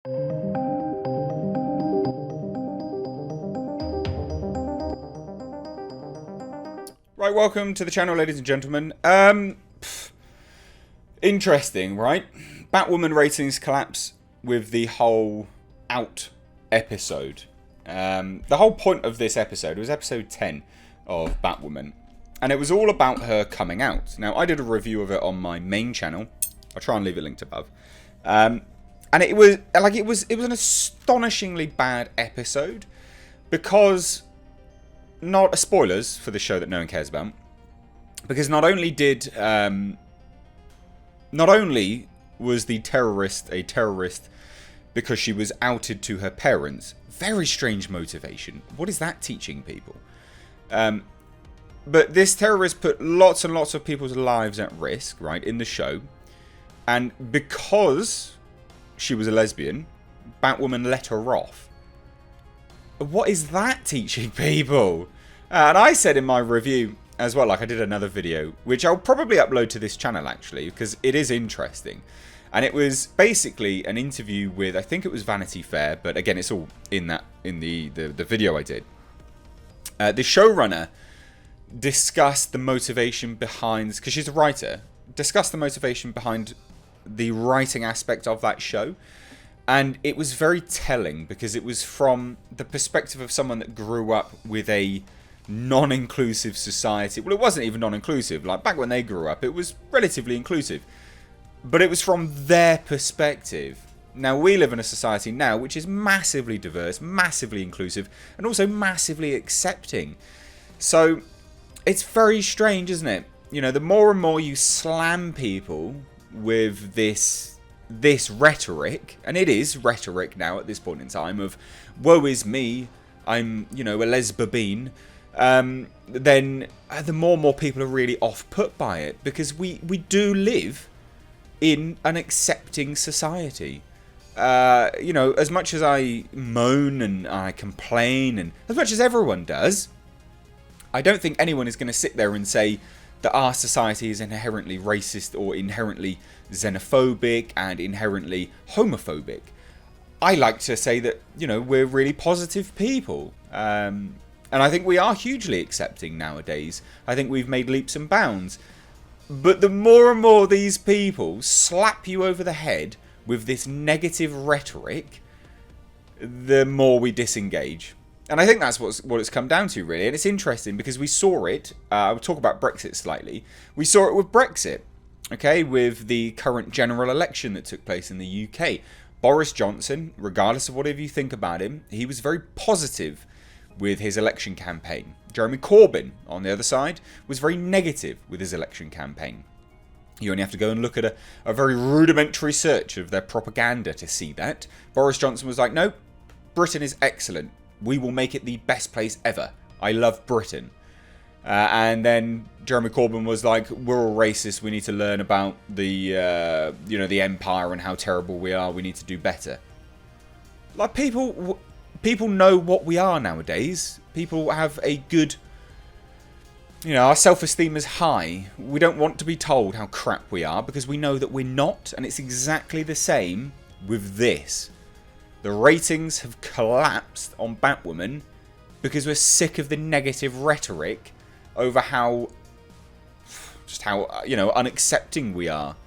Right, welcome to the channel, ladies and gentlemen. Interesting, right? Batwoman ratings collapse with the whole Out episode. The whole point of this episode was episode 10 of Batwoman, and it was all about her coming out. Now, I did a review of it on my main channel. I'll try and leave a link above. And it was an astonishingly bad episode because, not spoilers for the show that no one cares about, because not only was the terrorist a terrorist because she was outed to her parents. Very strange motivation. What is that teaching people? But this terrorist put lots and lots of people's lives at risk, right, in the show. And because she was a lesbian, Batwoman let her off. What is that teaching people? And I said in my review as well, like I did another video, which I'll probably upload to this channel actually, because it is interesting. And it was basically an interview with, I think it was Vanity Fair, but again, it's all in the video I did. The showrunner discussed the motivation behind, because she's a writer, discussed the motivation behind the writing aspect of that show. And it was very telling because it was from the perspective of someone that grew up with a non-inclusive society. Well, it wasn't even non-inclusive. Like, back when they grew up, it was relatively inclusive. But it was from their perspective. Now, we live in a society now which is massively diverse, massively inclusive, and also massively accepting. So, it's very strange, isn't it? You know, the more and more you slam people with this rhetoric, and it is rhetoric now at this point in time, of woe is me, I'm, you know, a lesbian, then the more and more people are really off-put by it, because we do live in an accepting society. You know, as much as I moan and I complain, and as much as everyone does, I don't think anyone is going to sit there and say that our society is inherently racist or inherently xenophobic and inherently homophobic. I like to say that, you know, we're really positive people. And I think we are hugely accepting nowadays. I think we've made leaps and bounds. But the more and more these people slap you over the head with this negative rhetoric, the more we disengage. And I think that's what it's come down to, really. And it's interesting because we saw it. I'll talk about Brexit slightly. We saw it with Brexit, okay, with the current general election that took place in the UK. Boris Johnson, regardless of whatever you think about him, he was very positive with his election campaign. Jeremy Corbyn, on the other side, was very negative with his election campaign. You only have to go and look at a very rudimentary search of their propaganda to see that. Boris Johnson was like, no, Britain is excellent. We will make it the best place ever. I love Britain. And then Jeremy Corbyn was like, we're all racist. We need to learn about the, you know, the empire and how terrible we are. We need to do better. Like, people know what we are nowadays. People have a good, you know, our self-esteem is high. We don't want to be told how crap we are because we know that we're not. And it's exactly the same with this. The ratings have collapsed on Batwoman because we're sick of the negative rhetoric over how, you know, unaccepting we are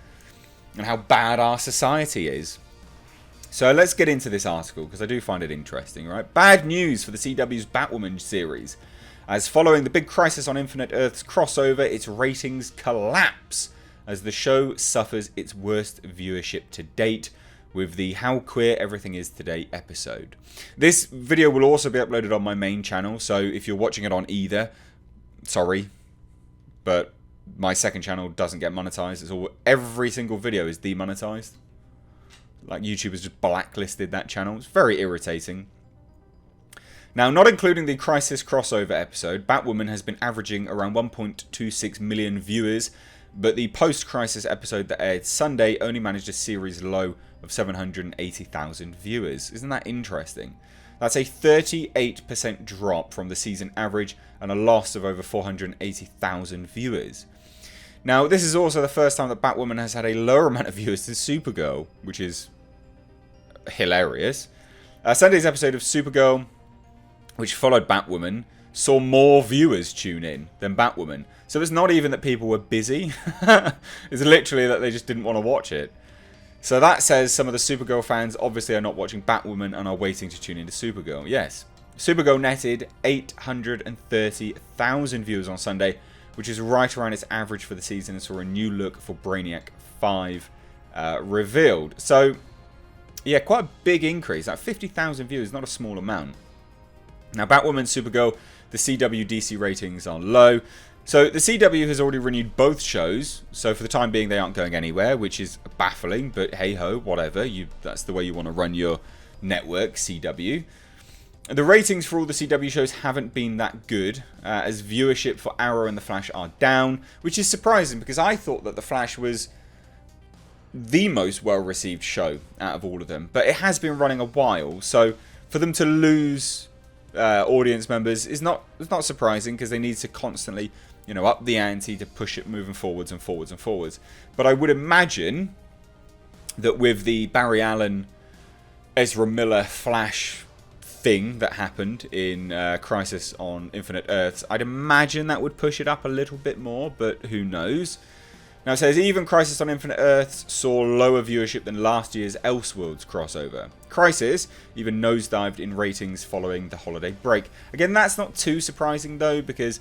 and how bad our society is. So let's get into this article because I do find it interesting, right? Bad news for the CW's Batwoman series. As following the big Crisis on Infinite Earths crossover, its ratings collapse as the show suffers its worst viewership to date, with the How Queer Everything Is Today episode. This video will also be uploaded on my main channel, so if you're watching it on either, sorry, but my second channel doesn't get monetized. Every single video is demonetized. Like, YouTube has just blacklisted that channel. It's very irritating. Now, not including the Crisis crossover episode, Batwoman has been averaging around 1.26 million viewers, but the post-Crisis episode that aired Sunday only managed a series low of 780,000 viewers. Isn't that interesting? That's a 38% drop from the season average and a loss of over 480,000 viewers. Now, this is also the first time that Batwoman has had a lower amount of viewers than Supergirl, which is hilarious. Sunday's episode of Supergirl, which followed Batwoman, saw more viewers tune in than Batwoman. So it's not even that people were busy. It's literally that they just didn't want to watch it. So that says some of the Supergirl fans obviously are not watching Batwoman and are waiting to tune into Supergirl. Yes. Supergirl netted 830,000 viewers on Sunday, which is right around its average for the season, and saw a new look for Brainiac 5 revealed. So, yeah, quite a big increase. That 50,000 viewers is not a small amount. Now, Batwoman, Supergirl, the CW DC ratings are low. So the CW has already renewed both shows, so for the time being they aren't going anywhere, which is baffling, but hey-ho, whatever. That's the way you want to run your network, CW. The ratings for all the CW shows haven't been that good, as viewership for Arrow and The Flash are down, which is surprising because I thought that The Flash was the most well-received show out of all of them. But it has been running a while, so for them to lose audience members is not surprising, because they need to constantly, you know, up the ante to push it moving forwards and forwards and forwards. But I would imagine that with the Barry Allen, Ezra Miller Flash thing that happened in Crisis on Infinite Earths, I'd imagine that would push it up a little bit more, but who knows. Now it says even Crisis on Infinite Earths saw lower viewership than last year's Elseworlds crossover. Crisis even nosedived in ratings following the holiday break. Again, that's not too surprising though, because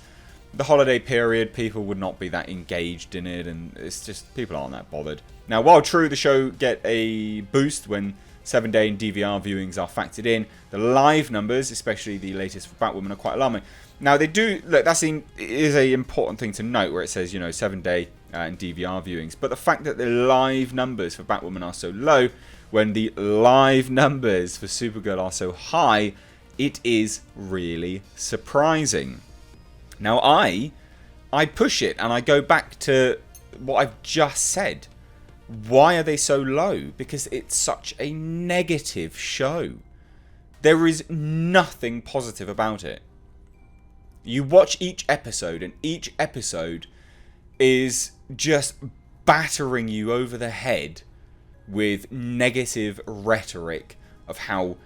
the holiday period, people would not be that engaged in it, and it's just, people aren't that bothered. Now, while true, the show get a boost when 7-day and DVR viewings are factored in, the live numbers, especially the latest for Batwoman, are quite alarming. Now, they do, look, that is an important thing to note, where it says, you know, 7-day and DVR viewings. But the fact that the live numbers for Batwoman are so low, when the live numbers for Supergirl are so high, it is really surprising. Now, I push it, and I go back to what I've just said. Why are they so low? Because it's such a negative show. There is nothing positive about it. You watch each episode, and each episode is just battering you over the head with negative rhetoric of how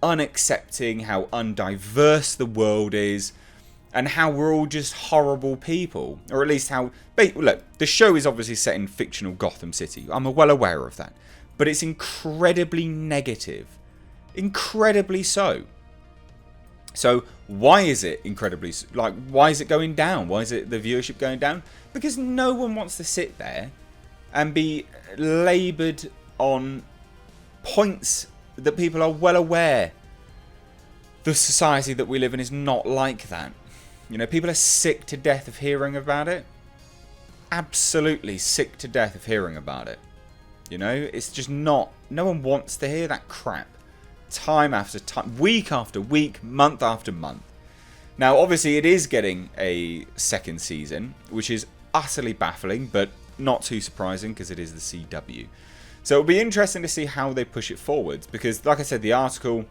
unaccepting, how undiverse the world is, and how we're all just horrible people. Or at least how... Look, the show is obviously set in fictional Gotham City. I'm well aware of that. But it's incredibly negative. Incredibly so. So, why is it incredibly... why is it going down? Why is it the viewership going down? Because no one wants to sit there and be laboured on points that people are well aware the society that we live in is not like that. You know, people are sick to death of hearing about it. Absolutely sick to death of hearing about it. You know, it's just not... No one wants to hear that crap. Time after time, week after week, month after month. Now, obviously, it is getting a second season, which is utterly baffling, but not too surprising because it is the CW. So it'll be interesting to see how they push it forwards, because, like I said, the article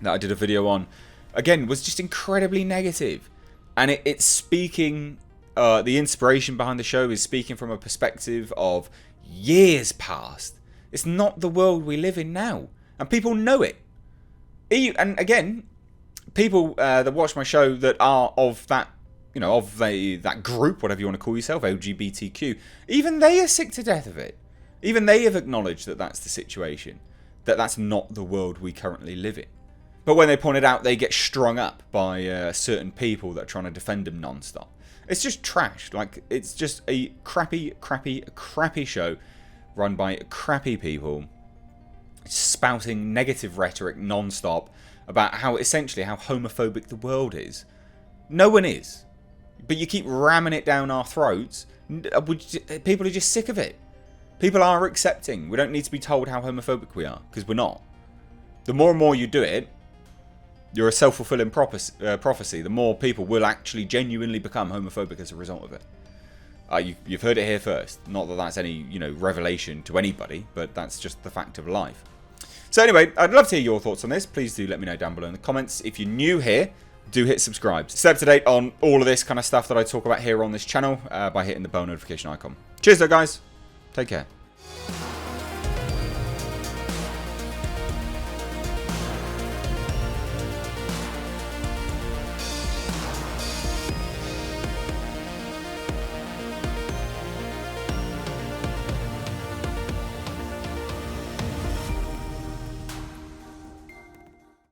that I did a video on, again, was just incredibly negative. And it's speaking, the inspiration behind the show is speaking from a perspective of years past. It's not the world we live in now. And people know it. And again, people that watch my show that are of that, you know, of that group, whatever you want to call yourself, LGBTQ, even they are sick to death of it. Even they have acknowledged that that's the situation. That that's not the world we currently live in. But when they point it out, they get strung up by certain people that are trying to defend them non-stop. It's just trash. Like, it's just a crappy show run by crappy people spouting negative rhetoric non-stop about how, essentially, how homophobic the world is. No one is. But you keep ramming it down our throats. People are just sick of it. People are accepting. We don't need to be told how homophobic we are, because we're not. The more and more you do it, you're a self-fulfilling prophecy. The more people will actually genuinely become homophobic as a result of it. You've heard it here first. Not that that's any, you know, revelation to anybody, but that's just the fact of life. So anyway, I'd love to hear your thoughts on this. Please do let me know down below in the comments. If you're new here, do hit subscribe. Stay up to date on all of this kind of stuff that I talk about here on this channel by hitting the bell notification icon. Cheers though, guys. Take care.